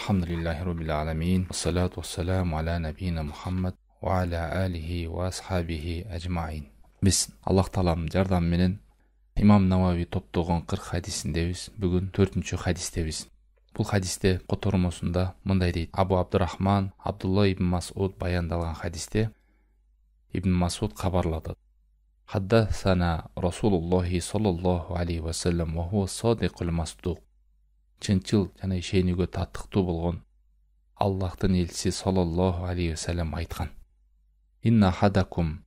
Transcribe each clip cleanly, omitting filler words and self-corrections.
Alhamdulillahi Rabbil Alamin. Wassalatu wassalamu ala nabiyina Muhammad wa ala alihi wa ashabihi ajma'in. Biz Allah Taalanын жардамы менен Имам Навави топтогон 40 хадисиндебиз. Бүгүн 4-чү хадистебиз. Бул хадисте котормосунда мындай дейт: Абу Абдурахман Абдулла ибн Масуд баяндалган хадисте Ибн Масуд кабарлады: Хаддасана Расулуллахи саллаллаху алейхи ва саллям ва хува садиқул масдуқ. Чынчыл жана ишенүүгө татыктуу болгон Аллахтын элчиси саллаллаху алейхи ва саллям айткан: Инна хадакум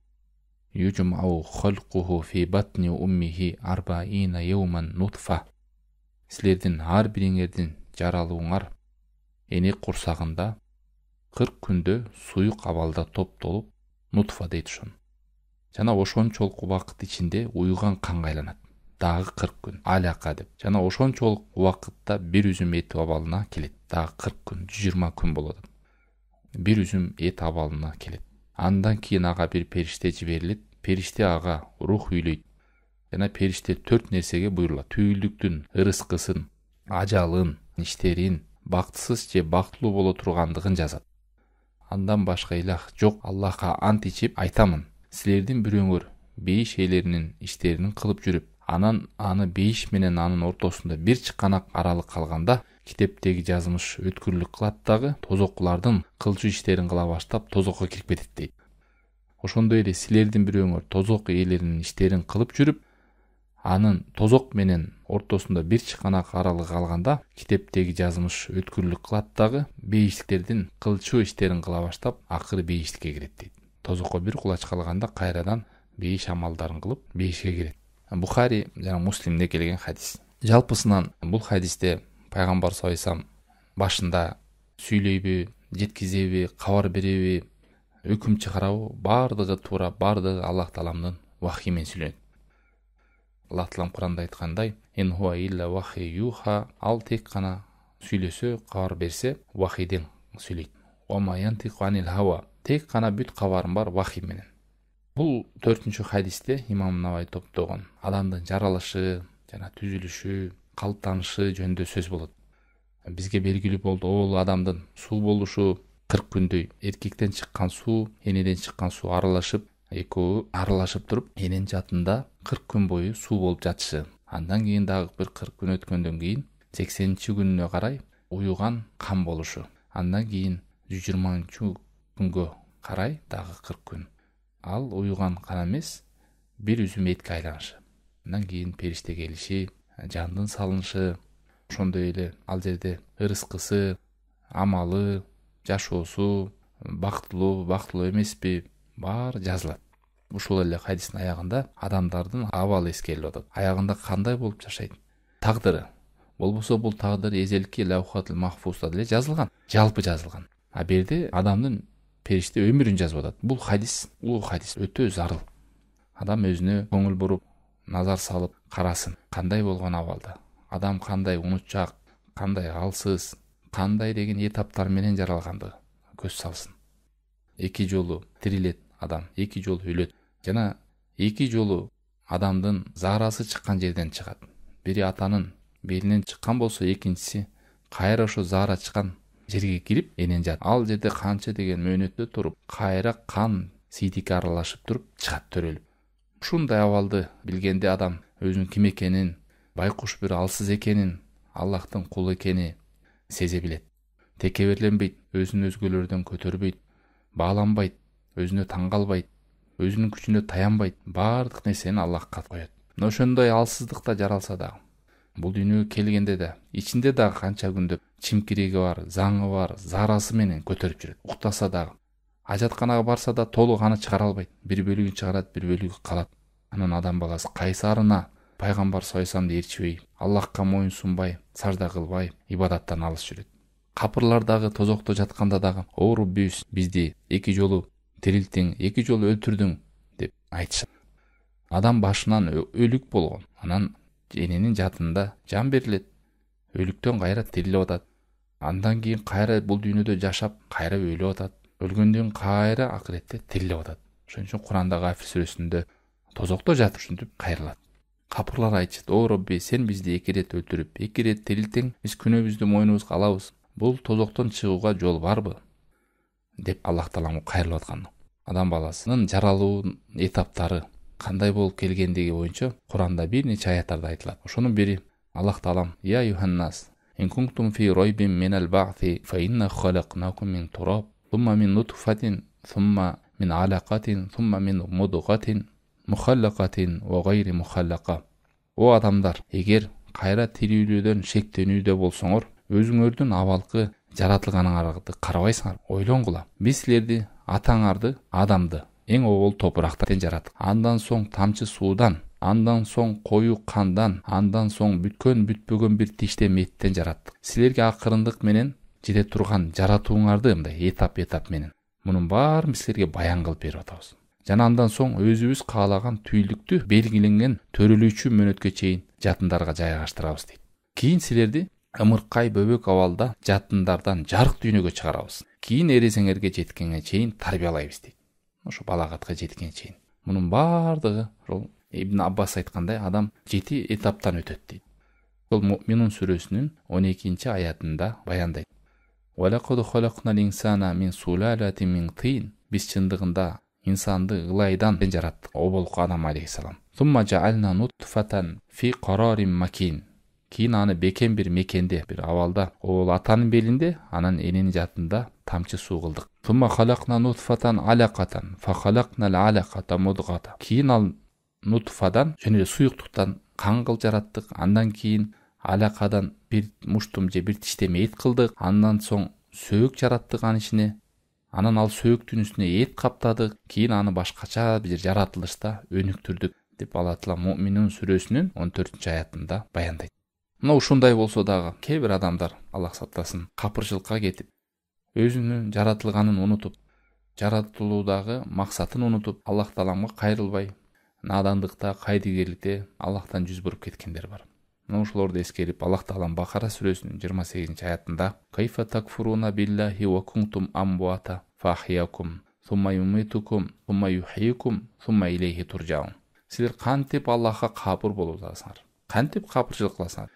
южмау халқуху фи батни уммихи арбаина яуман нутфа. Силердин ар бириңердин жаралууңар эне курсагында 40 күндө суюк абалда топтолуп нутфа дейт ошон. Жана ошончолук убакыт ичинде уюган канга айланат. Дагы 40 күн алака деп. Жана ошончолук убакытта бир үзүм эт абалына келет. Дагы 40 күн, 120 күн болот. Бир үзүм эт абалына келет. Андан кийин ага бир периште жиберилет. Периште ага рух үйлөйт. Жана периште 4 нерсеге буйрулат: түйүлдүктүн ырыскысын, ажалын, иштерин, бактысыз же бактылуу боло тургандыгын жазат. Андан башка илах жок. Аллахка ант ичип айтамын: силердин бирөөңөр бейиш ээлеринин иштерин кылып жүрүп, анан аны бейиш менен анын ортосунда бир чыканак аралык калганда китептеги жазмыш өткүрлүк кылат дагы тозоккулардын кылчу иштерин кыла баштап тозокко кирип кетет дейт. Ошондой эле силердин бирөөңөр тозок ээлеринин иштерин кылып жүрүп, анын тозок менен ортосунда бир чыканак аралык калганда китептеги жазмыш өткүрлүк кылат дагы бейиштиктердин кылчу иштерин кыла баштап акыры бейиштикке кирет дейт. Тозокко бир кулач калганда кайрадан бейиш амалдарын кылып бейишке кирет. Бухари жана Муслимде келген хадис. Жалпысынан бул хадисте пайгамбар саллаллаху алейхи вассалам башында сүйлөйбү, жеткизеби, кабар береби, өкүм чыгарабы, бардыгы туура, бардыгы Аллах Тааламдын вахи менен сүйлөнөт. Аллах Таалам Куранда айткандай: "Ин хуа илля вахи юха", ал тек гана сүйлөсө, кабар берсе, вахиден сүйлөйт. "Ва ма янтиқу анил хава", тек гана бүт кабарым бар вахи менен. Бул 4-чү хадисте Имам Навави топтогон адамдын жаралышы жана түзүлүшү, калыптанышы жөнүндө сөз болот. Бизге белгилүү болду, ол адамдын суу болушу 40 күндөй. Эркектен чыккан суу, энеден чыккан суу аралашып, экөө аралашып туруп, эненин жатында 40 күн бою суу болуп жатышы. Андан кийин дагы бир 40 күн өткөндөн кийин 80-күнүнө карай уюган кан болушу. Андан кийин 120 күнгө карай дагы 40 күн. Ал уюган кан эмес, бир үзүм этке айланышы. Андан кийин периште келиши, жандын салынышы, ошондой эле ал жерде ырыскысы, амалы, жашоосу, бактылуу, бактылуу эмеспи, баары жазылат. Ушул эле хадистин аягында адамдардын абалы эскерилип атат. Аягында кандай болуп жашайт, тагдыры. Болбосо бул тагдыр эзелки лаухатул махфузда деле жазылган, жалпы жазылган. А берде адамдын периште өмүрүн жазып атат. Бул хадис, улуу хадис, өтө зарыл. Адам өзүнө көңүл буруп, назар салып карасын. Кандай болгон абалда? Адам кандай унутчак, кандай алсыз, кандай деген этаптар менен жаралгандыгы көз салсын. 2 жолу тирилет адам, 2 жолу өлөт. Жана 2 жолу адамдын заарасы чыккан жерден чыгат. Бири атанын белинен чыккан болсо, экинчиси кайра ошо заара чыккан жерге кирип энен жат. Ал жерде канча деген мөөнөттө туруп, кайра кан сийдикке аралашып туруп чыгат төрөлүп. Ушундай абалды билгенде адам өзүнүн ким экенин, байкуш бир алсыз экенин, Аллахтын кулу экени сезе билет. Текеберленбейт, өзүн өзгөлөрдөн көтөрбөйт, бааланбайт, өзүнө таң калбайт, өзүнүн күчүнө таянбайт, баардык нерсени Аллахка коёт. Ошондой алсыздыкта жаралса да, бул дүйнөгө келгенде да, ичинде дагы канча күндөп чимкириги бар, заңы бар, заарасы менен көтөрүп жүрөт. Уктаса дагы, ажатканага барса да толук аны чыгара албайт. Бир бөлүгүн чыгарат, бир бөлүгү калат. Анан адам баласы кайсарына пайгамбар саллаллаху алейхи вассаламды ээрчибей, Аллахка моюн сунбай, сажда кылбай, ибадаттан алыс жүрөт. Капырлар дагы тозокто жатканда дагы: "О Руббибиз, бизди 2 жолу тирилтиң, 2 жолу өлтүрдүң" деп айтышат. Адам башынан өлүк болгон. Анан эненин жатында жан берилет. Өлүктөн кайра тирилип атат. Андан кийин кайра бул дүйнөдө жашап, кайра өлүп атат. Өлгөндөн кайра акыретте тирилип атат. Ошон үчүн Куранда Гафир сүрөсүндө тозокто жатып ушинтип кайрылат. Капырлар айтышат: "О Робби, сен бизди 2 рет өлтүрүп, 2 рет тирилтиң, биз күнөөбүздү мойнубузга алабыз. Бул тозоктон чыгууга жол барбы? Деп Аллах Таалам кайрылып аткан. Адам баласынын жаралуу этаптары кандай болуп келгендиги боюнча Куранда бир нече аяттарда айтылат. Ошонун бири Аллах Таалам Я юханнас ин кунтум фи ройбин минал ба'си фа инна халакнакум мин тураб сумма мин нутфатин сумма мин алакатин сумма мин мудгатин мухаллакатин ва гайри мухаллака. О адамдар, эгер кайра тирүүлүүдөн шектенүүдө болсоңор, өзүңөрдүн абалкы жаратылганыңарды карабайсыңар. Ойлонгула. Биз силерди, атаңарды, адамды эң обол топурактан жараттык. Андан соң тамчы суудан, андан соң кою кандан, андан соң бүткөн бүтпөгөн бир тиштен меттен жараттык. Силерге акырындык менен жете турган жаратууңарды мындай этап менен мунун баарын силерге баян кылып берип атабыз. Жана андан соң өзүбүз каалаган түйүлдүктү белгиленген төрөлүүчү мөөнөткө чейин жатындарга жайгаштырабыз дейт. Кийин силерди ымыркай бөбөк абалда жатындардан жарык дүйнөгө чыгарабыз. Кийин эресеңерге жеткенге чейин тарбиялайбыз дейт. Ошо балагатка жеткенге чейин. Мунун баардыгы ошол Ибн Аббас айткандай адам 7 этаптан өтөт дейт. Бул Муъминун сүрөсүнүн 12-чи аятында баяндайт. Ва лакад халакнал инсана мин сулалатин мин тин. Биз чындыгында инсанды ылайдан жараттык. Оболку адам алейхиссалам. Сумма жаална нутфатан фи карарин макин. Кийин аны бекем бир мекенде, бир абалда, ол атанын белинде, анан эненин жатында тамчы суу кылдык. Сумма халакна нутфатан алакатан фа халакнал алаката мудгата. Кийин ал нутфадан жана суюктуктан кан кылып жараттык. Андан кийин алакадан бир муштум же бир тиштеме эт кылдык. Андан соң сөөк жараттык анын ичине. Анан ал сөөктүн үстүнө эт каптадык. Кийин аны башкача бир жаратылышта өнүктүрдүк деп Алла Таала Муъминун сүрөсүнүн 14-чи аятында баяндайт. Мына ушундай болсо дагы кээ бир адамдар, Аллах сактасын, капырчылыкка кетип, өзүнүн жаратылганын унутуп, жаратылуудагы максатын унутуп, Аллах Тааламга кайрылбай, надандыкта, кайдыгерликте Аллахтан жүз буруп кеткендер бар. Мына ушуларды эскерип, Аллах Таалам Бакара сүрөсүнүн 28-чи аятында «Кайфа такфуруна биллахи ва кунтум амвата фахиякум, сумма юмитукум, сумма юхийкум, сумма илейхи туржаун». Силер кантип Аллахка капыр болуп атасыңар? Кантип капырчылык кыласыңар?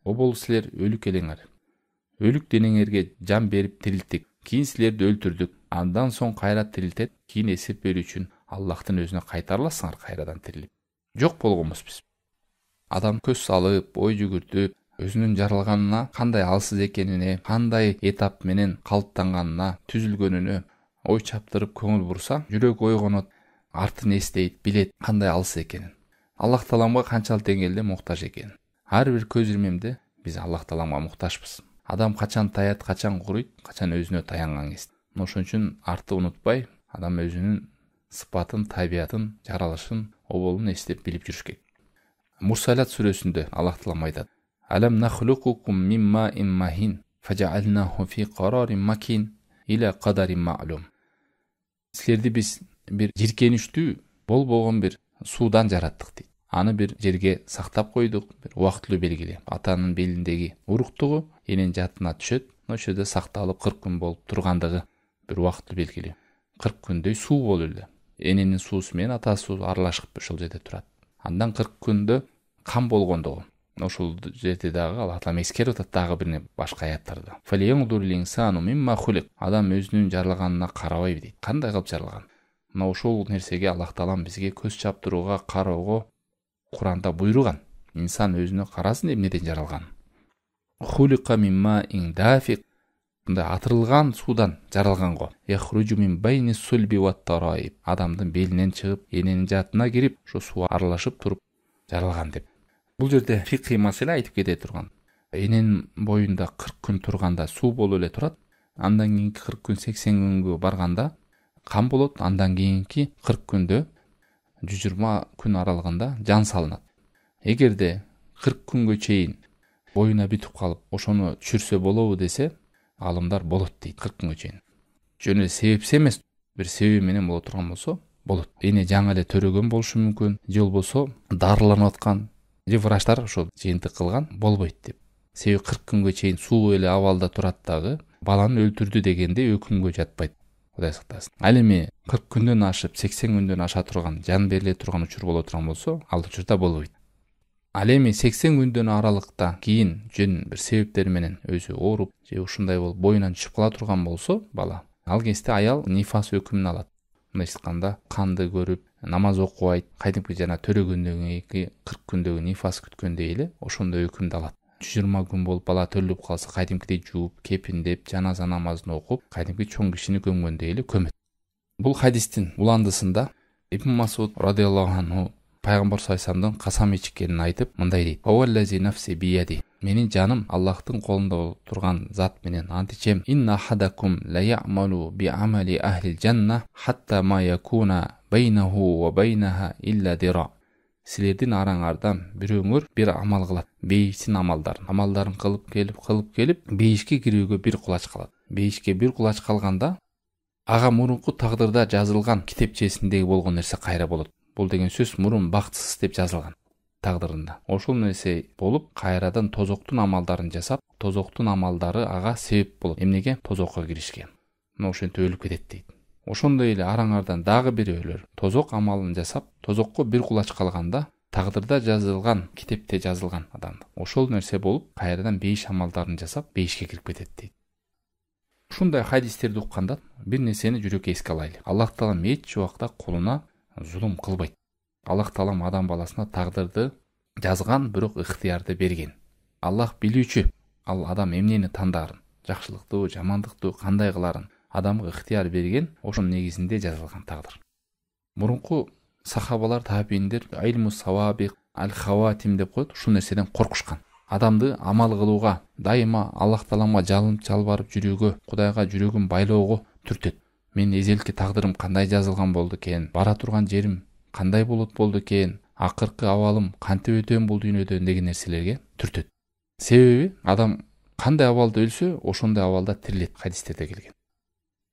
Обол силер өлүк элеңер. Өлүк денеңерге жан берип тирилттик. Кийин силерди өлтүрдүк. Андан соң кайра тирилтет. Кийин эсеп берүү үчүн Аллахтын өзүнө кайтарыласыңар кайрадан тирилип. Жок болгонбузбуз. Адам көз салып, ой жүгүртүп, өзүнүн жаралганына кандай алсыз экенине, кандай этап менен калыптанганына, түзүлгөнүнө ой чаптырып көңүл бурса, жүрөк ойгонот, артын эстейт, билет кандай алсыз экенин. Аллах Тааламга канчалык деңгээлде муктаж экенин. Ар бир көз ирмемде биз Аллах Тааламга муктажбыз. Адам качан таят, качан куруйт, качан өзүнө таянган кез. Ошон үчүн артты унутпай, адам өзүнүн сыпатын, табиятын, жаралышын, оболун эстеп билип жүрүш керек. Мурсалат сүрөсүндө Аллах Таалам айтат: «Алам нахлукукум мимма иммахин, фажаалнаху фи карарин макин иля кадарин ма'лум». Силерди биз бир жиркеничтүү болбогон бир суудан жараттык дейт. Аны бир жерге сактап койдук, бир убактылуу белгиле. Атанын белиндеги уруктугу эненин жатына түшөт, ошол жерде сакталып 40 күн болуп тургандыгы бир убактылуу белгиле. 40 күндөй суу болуп эле. Эненин суусу менен атасы суу аралашып ошол жерде турат. Андан 40 күндө кан болгондугу. Ошол жерде дагы Аллах Таала эскерип атат дагы бир башка аяттарда. «Фалиянзуру линсану мимма хулик». Адам өзүнүн жаралганына карабайбы дейт. Кандай кылып жаралган? Мына ошол нерсеге Аллах Таалам бизге көз чаптырууга, кароого Куранда буйруган. Инсан өзүнө карасын эмнеден жаралган. Хулика мимма индафик. Мындай атырылган суудан жаралган го. Яхруджу мин байни сульби ва тараиб. Адамдын белинен чыгып, эненин жатына кирип, ошо суу аралашып туруп жаралган деп. Бул жерде фикый маселе айтып кете турган. Эненин боюнда 40 күн турганда суу болуп эле турат. Андан кийинки 40 күн 80 күнгө барганда кан болот. Андан кийинки 40 күндө 120 күн аралыгында жан салынат. Эгерде 40 күнгө чейин боюна бүтүп калып, ошону түшүрсө болобу десе, алымдар болот дейт 40 күнгө чейин. Жөн себепсиз эмес, бир себеби менен боло турган болсо, болот. Эне жаңы эле төрөгөн болушу мүмкүн, же болбосо дарыланып аткан, же врачтар ошо жыйынтык кылган болбойт деп. Себеби 40 күнгө чейин суу эле абалда турат дагы, баланы өлтүрдү дегенде өкүмгө жатпайт. Кудай сактасын. Ал эми 40 күндөн ашып, 80 күндөн аша турган, жан бериле турган учур боло турган болсо, ал учурда болбойт. Ал эми 80 күндөн аралыкта кийин жөн бир себептер менен өзү ооруп же ушундай болуп боюнан түшүп кала турган болсо бала, ал кезде аял нифас өкүмүн алат. Мындайча айтканда канды көрүп, намаз окубайт, кайдымкы жана төрөгөндөн кийин 40 күндөгү нифас күткөндөй эле ошондой өкүмдү алат. 120 күн болуп бала төрөлүп калса кайдымкыдей жууп, кепиндеп, жаназа намазын окуп, кайдымкы чоң кишини көмгөндөй эле көмөт. Бул хадистин уландысында Ибн Масуд радыйаллаху анху пайгамбар саллаллаху касам ичкенин айтып, мындай дейт: "Валлази нафси бияди". Менин жаным Аллахтын колунда турган зат менен ант ичем: "Инна хадакум ла я'малу би амали ахли жанна хатта ма якуна байнаху ва байнаха илля дира". Силердин араңардан бирөөңөр бир амал кылат. Бейиштин амалдарын кылып келип, бейишке кирүүгө бир кулач калат. Бейишке бир кулач калганда ага мурунку тагдырда жазылган китепчесиндеги болгон нерсе кайра болот. Бул деген сөз мурун бактысыз деп жазылган тагдырында. Ошол нерсе болуп, кайрадан тозоктун амалдарын жасап, тозоктун амалдары ага себеп болот. Эмнеге? Тозокко киришкен. Мына ошентип өлүп кетет дейт. Ошондой эле араңардан дагы бирөөлөр тозок амалын жасап, тозокко бир кулач калганда, тагдырда жазылган, китепте жазылган адам ошол нерсе болуп, кайрадан бейиш амалдарын жасап, бейишке кирип кетет дейт. Ушундай хадистерди укканда бир нерсени жүрөккө эске алайлы. Аллах таалам эч убакта кулуна зулум кылбайт. Аллах таалам адам баласына тагдырды жазган, бирок ыктыярды берген. Аллах билүүчү. Ал адам эмнени тандарын, жакшылыктуу, жамандыктуу кандай кыларын адамга ыктыяр берген, ошонун негизинде жазылган тагдыр. Мурунку сахабалар, табииндер айлму савабик, аль-хаватим деп коет, ушул нерседен коркушкан. Адамды амал кылууга, дайыма Аллах таалама жалынып жалбарып жүрүүгө, Кудайга жүрөгүн байлоого түртөт. Мен эзелки тагдырым кандай жазылган болду экен, бара турган жерим кандай болду экен, акыркы абалым кантип өтөм бул дүйнөдөн деген нерселерге түртөт. Себеби адам кандай абалда өлсө, ошондой абалда тирилет, хадистерде келген.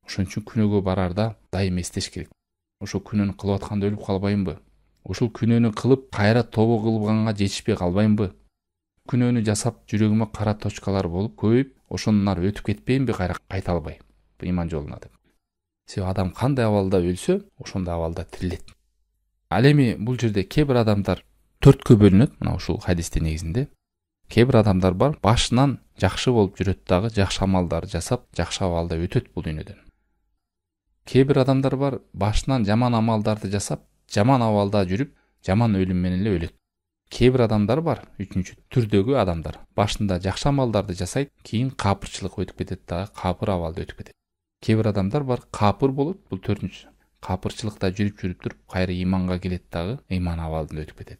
Ошон үчүн күнөөгө барарда дайым эстеш керек. Ошо күнөөнү кылып атканда өлүп калбаймбы? Ошол күнөөнү кылып кайра тобо кылганга жетишпей калбаймбы? Күнөөнү жасап жүрөгүмө кара точкалар болуп көбөйүп, ошонун ары өтүп кетпеймби кайра кайта албай ыйман жолуна деп. Себеби адам кандай абалда өлсө, ошондой абалда тирилет. Ал эми бул жерде кээ бир адамдар төрткө бөлүнөт. Мына ушул хадистин негизинде кээ бир адамдар бар, башынан жакшы болуп жүрөт дагы, жакшы амалдар жасап, жакшы абалда өтөт бул дүйнөдөн. Кээ бир адамдар бар, башынан жаман амалдарды жасап, жаман абалда жүрүп, жаман өлүм менен эле өлөт. Кээ бир адамдар бар, үчүнчү түрдөгү адамдар, башында жакшы амалдарды жасайт, кийин капырчылык өтүп кетет дагы, капыр абалда өтүп кетет. Кээ бир адамдар бар, капыр болот, бул төртүнчү. Капырчылыкта жүрүп туруп кайра ыйманга келет дагы, ыйман абалында өтүп кетет.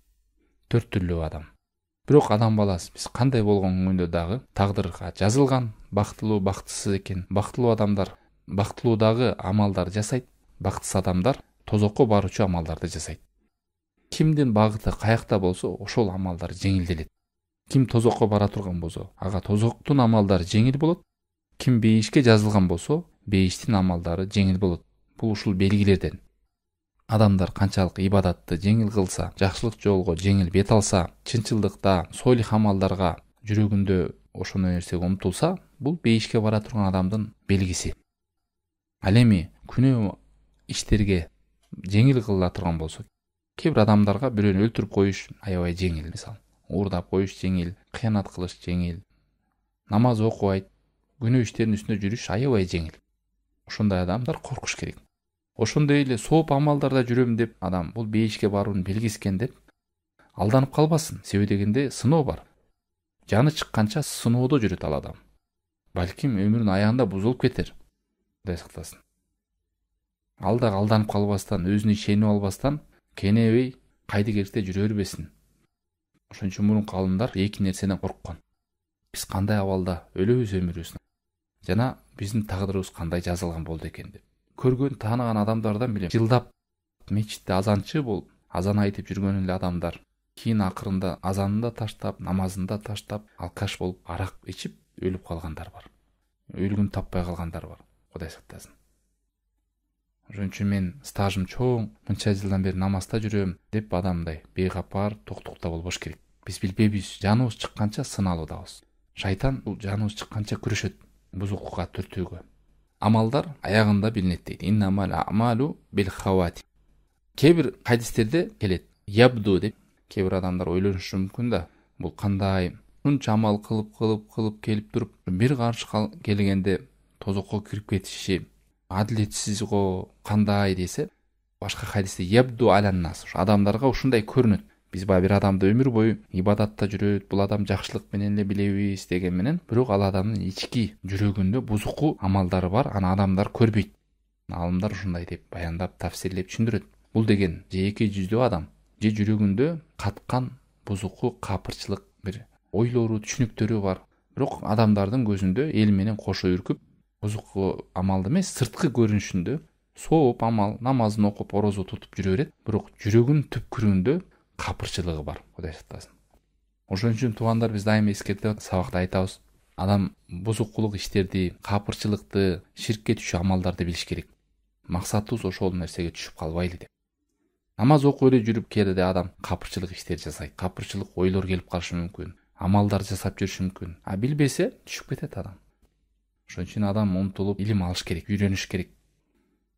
Төрт түрлүү адам. Бирок адам баласы биз кандай болгон күндө дагы тагдырга жазылган, бактылуу, бактысыз экен. Бактылуу адамдар бактылуудагы амалдар жасайт, бактысыз адамдар тозокко баруучу амалдарды жасайт. Кимдин багыты каякта болсо, ошол амалдар жеңилделет. Ким тозокко бара турган болсо, ага тозоктун амалдары жеңил болот. Ким бейишке жазылган болсо, бейиштин амалдары жеңил болот. Бул ушул белгилерден. Адамдар канчалык ибадатты жеңил кылса, жакшылык жолго жеңил бет алса, чынчылдыкта, сойлих амалдарга жүрөгүндө ошондой нерсеге умтулса, бул бейишке бара турган адамдын белгиси. Ал эми күнөө иштерге жеңил кыла турган болсо, кээ бир адамдарга бирөөнү өлтүрүп коюш аябай жеңил, мисалы, уурдап коюш жеңил, кыянат кылыш жеңил, намаз окубайт, күнөө иштеринин үстүндө жүрүш аябай жеңил. Ошондой адамдар коркуш керек. Ошондой эле сооп амалдарда жүрөм деп адам бул бейишке баруунун белгиси экен деп алданып калбасын. Себеби дегенде сыноо бар. Жаны чыкканча сыноодо жүрөт ал адам. Балким өмүрүнүн аягында бузулуп кетер. Кудай сактасын. Ал да алданып калбастан, өзүнө ишенип албастан, кенебей кайдыгерде жүрө бербесин. Ошон үчүн мурунку алымдар эки нерседен корккон. Биз кандай абалда өлөбүз өмүрүбүздүн жана биздин тагдырыбыз кандай жазылган болду экен деп. Көргөн, тааныган адамдардан билем. Жылдап мечитте азанчы болуп, азан айтып жүргөн эле адамдар кийин акырында азанын да таштап, намазын да таштап, алкаш болуп, арак ичип өлүп калгандар бар. Өлгүн таппай калгандар бар. Кудай сактасын. Ошон үчүн мен стажым чоң, мынча жылдан бери намазда жүрөм деп адамдай бейгапар, токтукта болбош керек. Биз билбейбиз, жаныбыз чыкканча сыналуудабыз. Шайтан бул жаныбыз чыкканча күрөшөт, бузукуга, түртүүгө. Амалдар аягында билинет дейт. Иннамал а'малу бил хавати. Кээ бир хадистерде келет. Ябду деп. кээ бир адамдар ойлонушу мүмкүн да, бул кандай ушунча амал кылып келип туруп бир каршы келгенде тозокко кирип кетиши адилетсиз го кандай десе, башка хадисте ябду аланнас, адамдарга ушундай көрүнөт. Биз баягы бир адамды өмүр бою ибадатта жүрөт, бул адам жакшылык менен эле билебиз деген менен, бирок ал адамдын ички жүрөгүндө бузуку амалдары бар, аны адамдар көрбөйт. Алымдар ушундай деп баяндап, тафсирлеп түшүндүрөт. Бул деген же эки жүздүү адам, же жүрөгүндө каткан бузуку капырчылык бир ойлору, түшүнүктөрү бар. Бирок адамдардын көзүндө эл менен кошо үркүп, бузуку амалды эмес, сырткы көрүнүшүндө сооп амал, намазын окуп, орозо тутуп жүрө берет, бирок жүрөгүнүн түпкүрүндө капырчылыгы бар. Кудай сактасын. Ошон үчүн туугандар, биз дайыма эскертип сабакта айтабыз, адам бузукулук иштерди, капырчылыкты, ширкке түшүү амалдарды билиш керек. Максатыбыз ошол нерсеге түшүп калбайлы деп. Намаз окуп эле жүрүп кээде адам капырчылык иштер жасайт, капырчылык ойлор келип калышы мүмкүн, амалдар жасап жүрүшү мүмкүн. Билбесе түшүп кетет адам. Ошон үчүн адам умтулуп илим алыш керек, үйрөнүш керек.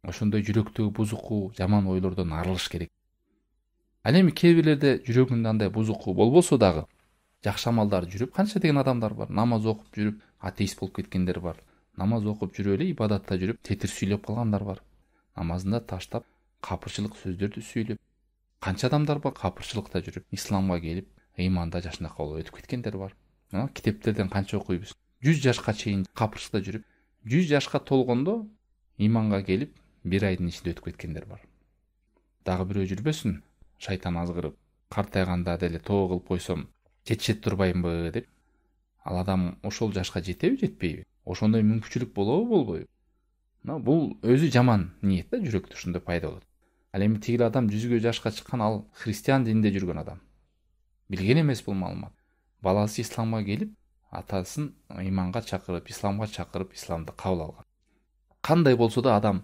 Ошондой жүрөктөгү бузуку, жаман ойлордон арылыш керек. Ал эми кээ бирлерде жүрөгүндө андай бузуку болбосо дагы жакшы амалдар жүрүп, канча деген адамдар бар. Намаз окуп жүрүп атеист болуп кеткендер бар. Намаз окуп жүрүп эле ибадатта жүрүп тетир сүйлөп калгандар бар. Намазында таштап, капырчылык сөздөрдү сүйлөп. Канча адамдар бар капырчылыкта жүрүп, исламга келип, ыйманда жашынакай болуп өтүп кеткендер бар. Китептерден канча окуйбуз. 100 жашка чейин капырчылыкта жүрүп, 100 жашка толгондо ыйманга келип, 1 айдын ичинде өтүп кеткендер бар. Дагы бирөө жүрбөсүн, шайтан азгырып, картайганда деле тоо кылып койсом, жетишет турбаймбы деп. Ал адам ошол жашка жетеби, жетпейби? Ошондой мүмкүнчүлүк болобу, болбойбу? Бул өзү жаман ниет да, жүрөктө ушундай пайда болот. Ал эми тигил адам 100 жашка чыккан, ал христиан дининде жүргөн адам. Билген эмес бул маалымат. Баласы исламга келип, атасын ыйманга чакырып, исламга чакырып, исламды кабыл алган. Кандай болсо да адам,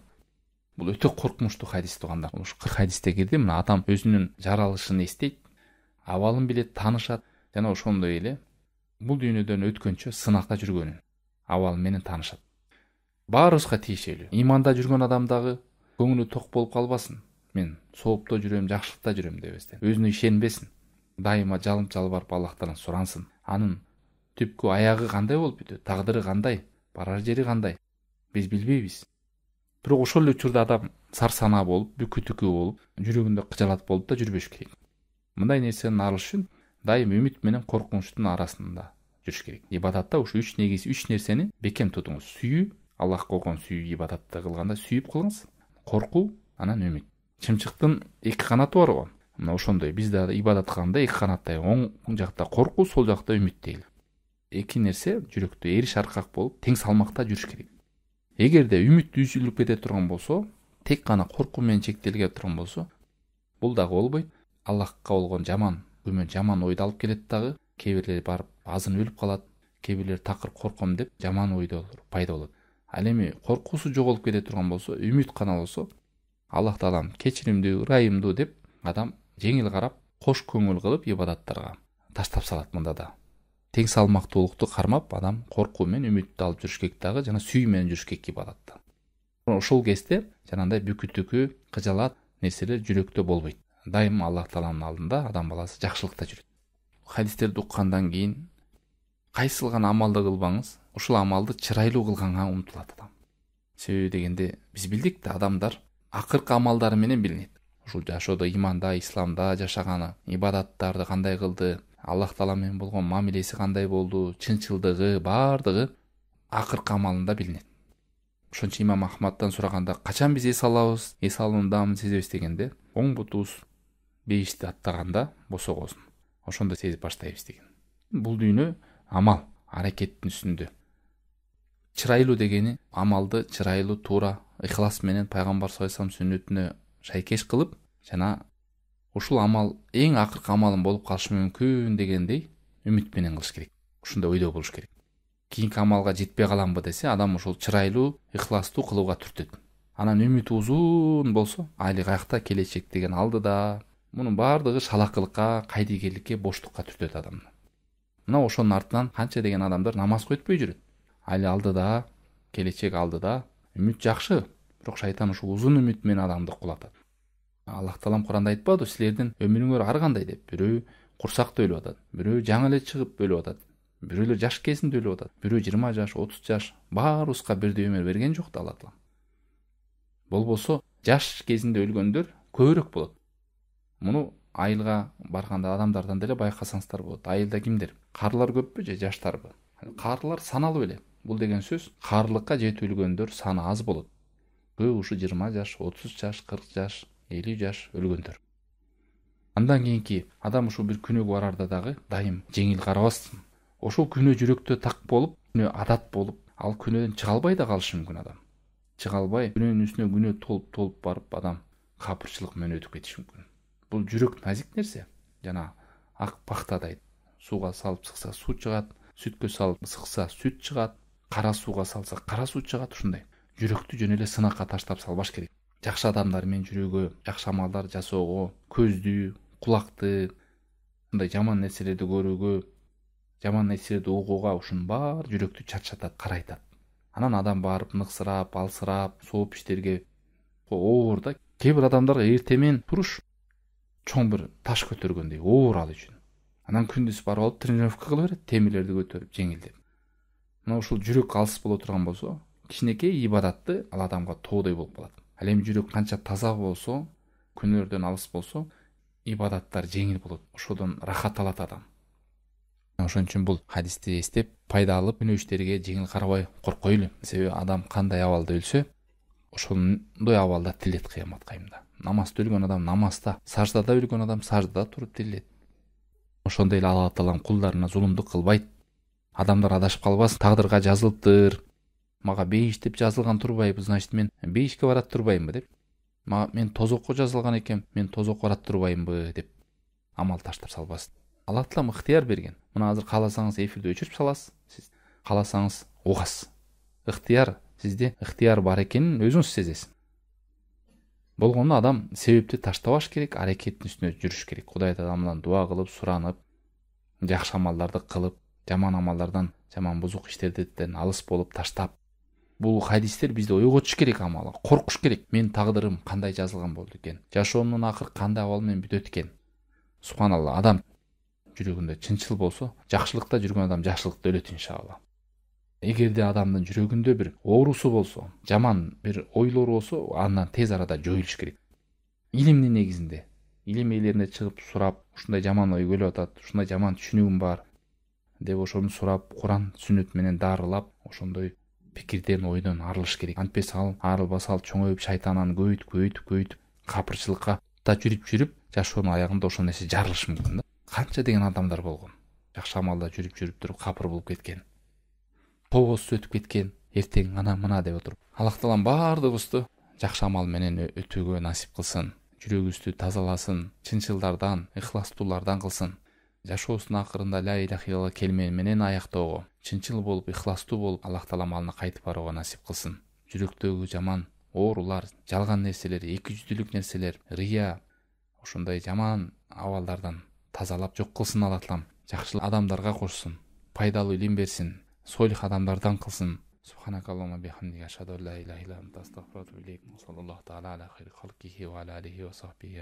бул өтө коркунучтуу хадис туугандар. Ушу 40 хадисте кирди. Мына адам өзүнүн жаралышын эстейт, абалын билет, таанышат, жана ошондой эле бул дүйнөдөн өткөнчө сынакта жүргөнүн абалы менен таанышат. Баарыбызга тиешелүү. Иманда жүргөн адам дагы көңүлү ток болуп калбасын. Мен соопто жүрөм, жакшылыкта жүрөм дебестен. Өзүнө ишенбесин. Дайыма жалынып жалбарып Аллахтан сурансын. Анын түпкү аягы кандай болуп бүтөт, тагдыры кандай, барар жери кандай, биз билбейбиз. Бирок ошол эле учурда адам сарсанаа болуп, бүкү-түкү болуп, жүрөгүндө кыжалат болуп да жүрбөш керек. Мындай нерсенин арылыш үчүн дайым үмүт менен коркунучтун арасында жүрүш керек. Ибадатта ушу 3 негиз, 3 нерсени бекем тутуңуз. Сүйүү, Аллахка болгон сүйүү, ибадатты кылганда сүйүп кылыңыз. Коркуу, анан үмүт. Чымчыктын 2 канаты бар го. Мына ошондой биз да ибадат кылганда 2 канаттай, оң жакта коркуу, сол жакта үмүт дейли. 2 нерсе жүрөктө эриш аркак болуп, тең салмакта жүрүш керек. Эгерде үмүт үзүлүп кете турган болсо, тек гана коркуу менен чектелге турган болсо, бул дагы болбойт. Аллахка болгон жаман күмөн, жаман ойду алып келет дагы. Кээ бирлер барып азын өлүп калат, кээ бирлер такыр корком деп жаман ойдор пайда болот. Ал эми коркуусу жоголуп кете турган болсо, үмүт гана болсо, Аллах Таалам кечиримдүү, ырайымдуу деп адам жеңил карап, кош көңүл кылып ибадаттарга таштап салат. Мында да тең салмактуулукту кармап, адам коркуу менен үмүттү алып жүрүш керек дагы, жана сүйүү менен жүрүш керек ибадатта. Ошол кезде жанагындай бүкү-түкү, кыжалат нерселер жүрөктө болбойт. Дайым Аллах Тааланын алдында адам баласы жакшылыкта жүрөт. Хадистерди уккандан кийин кайсыл гана амалды кылбаңыз, ушул амалды чырайлуу кылганга умтулат адам. Себеби дегенде биз билдик да, адамдар акыркы амалдары менен билинет. Ушул жашоодо иманда, исламда жашаганы, ибадаттарды кандай кылды, Аллах Таала менен болгон мамилеси кандай болду, чынчылдыгы, бардыгы акыркы амалында билинет. Ошончо имам Ахмадтан сураганда, качан биз эс алабыз, эс алуунун даамын сезебиз дегенде, оң бутубуз бейишти аттаганда босогосун. Ошондо сезип баштайбыз деген. Бул дүйнө амал, аракеттин үстүндө. Чырайлуу дегени амалды чырайлуу, туура, ыхлас менен пайгамбар саллаллаху алейхи вассалам сүннөтүнө шайкеш кылып, жана ушул амал эң акыркы амалым болуп калышы мүмкүн дегендей үмүт менен кылыш керек. Ушундай ойдо болуш керек. Кийинки амалга жетпей каламбы десе, адам ушул чырайлуу, ыхластуу кылууга түртөт. Анан үмүтү узун болсо, айли каякта келечек деген алдыда, мунун бардыгы шалакылыкка, кайдыгерликке, боштукка түртөт адамды. Мына ошонун артынан канча деген адамдар намазга өтпөй жүрөт. Айли алдыда, келечек алдыда, үмүт жакшы, бирок шайтан ушул узун үмүт менен адамды кулатат. Аллах таалам Куранда айтпады силердин өмүрүңөр ар кандай деп. Бирөө курсакта өлүп атат, бирөө жаңы эле чыгып өлүп атат, бирөөлөр жаш кезинде өлүп атат, бирөө 20 жаш, 30 жаш, баарыбызга бирдей өмүр берген жок да Алла таалам. Болбосо жаш кезинде өлгөндөр көбүрөөк болот. Муну айылга барганда адамдардан деле байкасаңыздар болот. Айылда кимдер? Карылар көппү же жаштарбы? Карылар саналып эле. Бул деген сөз карлыкка жетип өлгөндөр саны аз болот. Көп ушу 20 жаш, 30 жаш, 40 жаш, 50 жаш өлгөндөр. Андан кийинки адам ушул бир күнөөгө барарда дагы дайым жеңил карабасын. Ошол күнөө жүрөктө так болуп, күнөө адат болуп, ал күнөөдөн чыга албай да калышы мүмкүн адам. Чыга албай, күнөөнүн үстүнө күнөө толуп барып адам капырчылык менен өтүп кетиши мүмкүн. Бул жүрөк назик нерсе. Жана ак пактадай сууга салып сыкса суу чыгат, сүткө салып сыкса сүт чыгат, кара сууга салса кара суу чыгат. Ушундай жүрөктү жөн эле сынакка таштап салбаш керек. Жакшы адамдар менен жүрүүгө, жакшы амалдар жасоого, көздү, кулакты, мындай жаман нерселерди көрүүгө, жаман нерселерди угууга ушунун баары жүрөктү чачатат, карайтат. Анан адам барып ныксырап, алсырап, сооп иштерге оор да. Кээ бир адамдарга эртемен туруш чоң бир таш көтөргөндөй оор ал үчүн. Анан күндүз барып алып тренировка кыла берет, темирлерди көтөрүп жеңилдеп. Мына ушул жүрөк алыс боло турган болсо, кичинекей ибадатты ал адамга тоодой болуп калат. Ал эми жүрөк канча таза болсо, күнөөлөрдөн алыс болсо, ибадаттар жеңил болот. Ошодон рахат алат адам. Ошон үчүн бул хадисти эстеп, пайда алып, күнөө иштерге жеңил карабай коркойлу. Себеби адам кандай абалда өлсө, ошондой абалда тилет кыямат кайымда. Намазда өлгөн адам намазда, саждада өлгөн адам саждада туруп тилет. Ошондой эле Алла таалам кулдарына зулумдук кылбайт. Адамдар адашып калбасын, тагдырга жазылыптыр. Мага 5 деп жазылган турбайбы, значит мен 5ке барат турбаймбы деп. Мен тозокко жазылган экен, мен тозокко барат турбаймбы деп амал таштап салбасын. Алла таалам ыктыяр берген. Мына азыр кааласаңыз эфирди өчүрүп саласыз, сиз кааласаңыз угасыз. Ыктыяр, сизде ыктыяр бар экенин өзүңүз сезесиз. Болгондо адам себепти таштабаш керек, аракеттин үстүнө жүрүш керек. Кудай Таалам дуа кылып, суранып, жакшы амалдарды кылып, жаман амалдардан, жаман бузук иштерден алыс болуп таштап. Бул хадистер бизди ойготуш керек, амалы коркуш керек. Мен тагдырым кандай жазылган болду экен? Жашоомдун акыры кандай абал менен бүтөт экен? Субханалла, адам жүрөгүндө чынчыл болсо, жакшылыкта жүргөн адам жакшылыкта өлөт иншалла. Эгерде адамдын жүрөгүндө бир оорусу болсо, жаман бир ойлору болсо, андан тез арада жоюлуш керек. Илимдин негизинде, илим ээлерине чыгып сурап, ушундай жаман ой келип атат, ушундай жаман түшүнүгүм бар деп ошону сурап, Куран, сүннөт менен дарылап, ошондой пикирден, ойдон арылыш керек. Антпесе ал арылбаса ал чоңоюп, шайтананы көбөйтүп, капырчылыкка да жүрүп, жашоонун аягында ошол нерсе жарылышы мүмкүн да. Канча деген адамдар болгон. Жакшы амалда жүрүп туруп капыр болуп кеткен. Тоосуз өтүп кеткен, эртең ана мына деп отуруп. Аллах таалам баардыгыбызды жакшы амал менен өтүүгө насип кылсын. Жүрөгүбүздү тазаласын, чынчылдардан, ыхластуулардан кылсын. Жашоосунун акырында ла иляха илlalloh келме менен аяктоого, чынчыл болуп, ыхластуу болуп, Аллах таалам алына кайтып барууга насип кылсын. Жүрөктөгү жаман оорулар, жалган нерселер, эки жүздүүлүк нерселер, рия, ошондой жаман абалдардан тазалап жок кылсын Алла таалам. Жакшы адамдарга кошсун, пайдалуу илим берсин, солих адамдардан кылсын. Субханакаллахумма бихамдика ашхаду ан ла иляха илля анта астагфирука ва атубу илейк. Саллаллаху таала аля хайри халкихи ва аля алихи ва сахбихи.